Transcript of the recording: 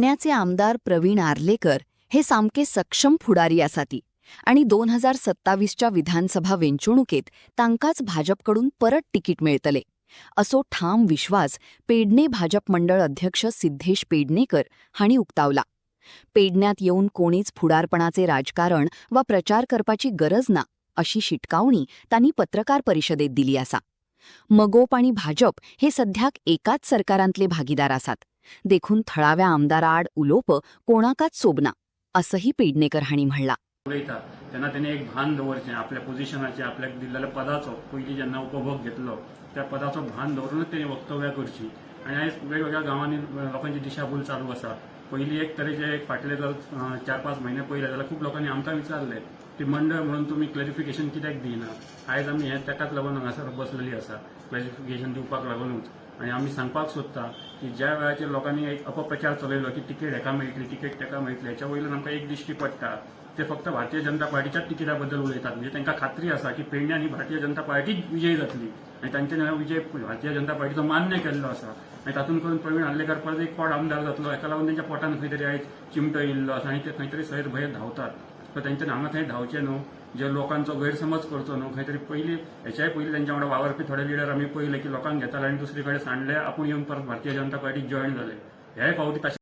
पेडण्याचे आमदार प्रवीण आर्लेकर हे सामके सक्षम फुडारी आसाती आणि 2027च्या विधानसभा वेंचणुकेत तांकांच भाजपकडून परत तिकीट मेळतले असो ठाम विश्वास पेडणे भाजप मंडळ अध्यक्ष सिद्धेश पेडणेकर हांणी उक्तावला. पेडण्यात येऊन कोणीच फुडारपणाचे राजकारण वा प्रचार करपाची गरज ना अशी शिटकावणी तांणी पत्रकार परिषदेत दिली आसा. मगोप आणि भाजप हे सध्याक एकाच सरकारांतले भागीदार आसात. देखून थळाव्या आमदाराआड उलोवप कोणाकाच सोबना असंही पेडणेकर हांणी म्हणला. तेन्ना तेणे एक भान दवरचें आपल्या पोझिशनाचें, आपल्याक दिल्लेल्या पदाचो. पयलीं जेन्ना उपभोग घेतलो त्या पदाचो भान दवरूनच तेणी वक्तव्यां करची. आनी आयज वेगवेगळ्या गांवांनी लोकांची दिशाभूल चालू आसा. पयलीं एक तरेचे एक फाटले जर 4-5 म्हयने पयले जाल्यार खूब लोकांनी आमकां विचारलें की मंडळ म्हणून तुमी क्लॅरिफिकेशन कित्याक दिना. आयज आमी हें तेकाच लागून हांगासर बसलेलीं आसा, क्लॅरिफिकेशन दिवपाक लागूनच. आनी आमी सांगपाक सोदता की ज्या वेळाचेर लोकांनी एक अपप्रचार चलयलो की तिकेट हेका मेळटली, तिकेट तेका मेळटली, हेच्या वयल्यान आमकां एक दिश्टी पडटा ते फक्त भारतीय जनता पार्टीच्याच तिकिटा बद्दल उलयतात. म्हणजे तांकां खात्री आसा की पेडण्यांनी भारतीय जनता पार्टीच विजयी जातली आनी तांचे विजय भारतीय जनता पार्टीचो मान्य केल्लो आसा. आनी तातूंत करून प्रवीण आर्लेकर परत एक फावट आमदार जातलो हेका लागून तांच्या पोटान खंय तरी आयज चिमटो येयल्लो आसा आनी ते खंय तरी सैर भयर धांवतात. तर तेंच्यानी हांगा थंय धांवचें न्हू, जे लोकांचो गैरसमज करचो न्हू. खंय तरी पयलीं हेच्याय पयलीं तेंच्या वांगडा वावरपी थोडे लिडर आमी पळयले की लोकांक घेताले आनी दुसरे कडेन सांडले, आपूण येवन परत भारतीय जनता पार्टीक जॉयन जाले. हेय फावटी